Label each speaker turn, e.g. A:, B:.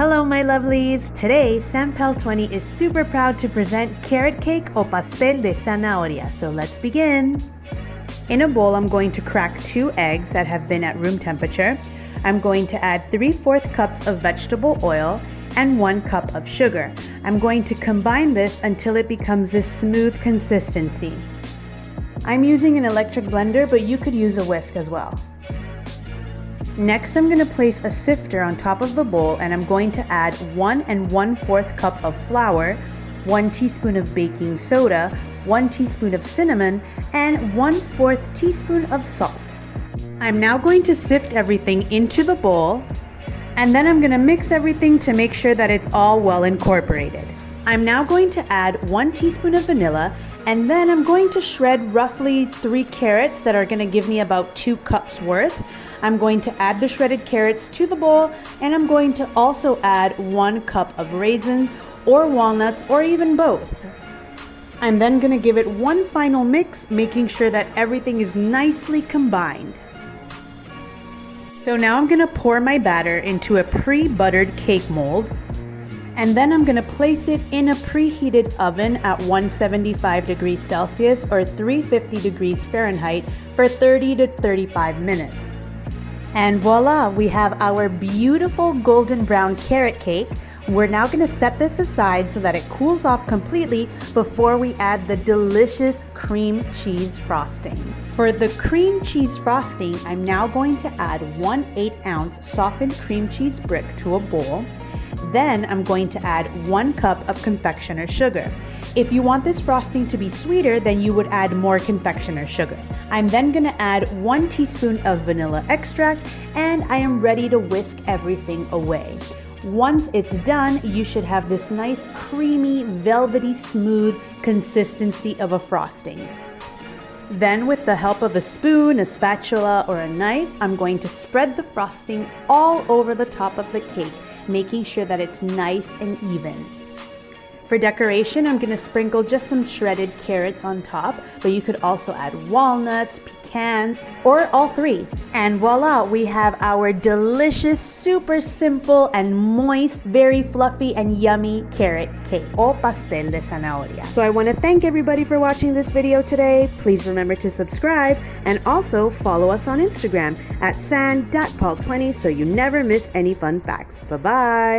A: Hello my lovelies! Today, Sampel20 is super proud to present carrot cake or Pastel De Zanahoria. So let's begin! In a bowl, I'm going to crack 2 eggs that have been at room temperature. I'm going to add 3/4 cups of vegetable oil and 1 cup of sugar. I'm going to combine this until it becomes this smooth consistency. I'm using an electric blender, but you could use a whisk as well. Next, I'm going to place a sifter on top of the bowl and I'm going to add 1 1/4 cup of flour, 1 teaspoon of baking soda, 1 teaspoon of cinnamon, and 1/4 teaspoon of salt. I'm now going to sift everything into the bowl and then I'm going to mix everything to make sure that it's all well incorporated. I'm now going to add 1 teaspoon of vanilla and then I'm going to shred roughly 3 carrots that are going to give me about 2 cups worth. I'm going to add the shredded carrots to the bowl and I'm going to also add 1 cup of raisins or walnuts or even both. I'm then going to give it one final mix, making sure that everything is nicely combined. So now I'm going to pour my batter into a pre-buttered cake mold. And then I'm going to place it in a preheated oven at 175 degrees Celsius or 350 degrees Fahrenheit for 30 to 35 minutes. And voila, we have our beautiful golden brown carrot cake. We're now going to set this aside so that it cools off completely before we add the delicious cream cheese frosting. For the cream cheese frosting, I'm now going to add 1/8 ounce softened cream cheese brick to a bowl. Then I'm going to add 1 cup of confectioner sugar. If you want this frosting to be sweeter, then you would add more confectioner sugar. I'm then going to add 1 teaspoon of vanilla extract and I am ready to whisk everything away. Once it's done, you should have this nice creamy, velvety, smooth consistency of a frosting. Then with the help of a spoon, a spatula, or a knife, I'm going to spread the frosting all over the top of the cake, making sure that it's nice and even. For decoration, I'm going to sprinkle just some shredded carrots on top, but you could also add walnuts, pecans, or all 3. And voila, we have our delicious, super simple and moist, very fluffy and yummy carrot cake or Pastel de Zanahoria. So I want to thank everybody for watching this video today. Please remember to subscribe and also follow us on Instagram at san.paul20 so you never miss any fun facts. Bye-bye!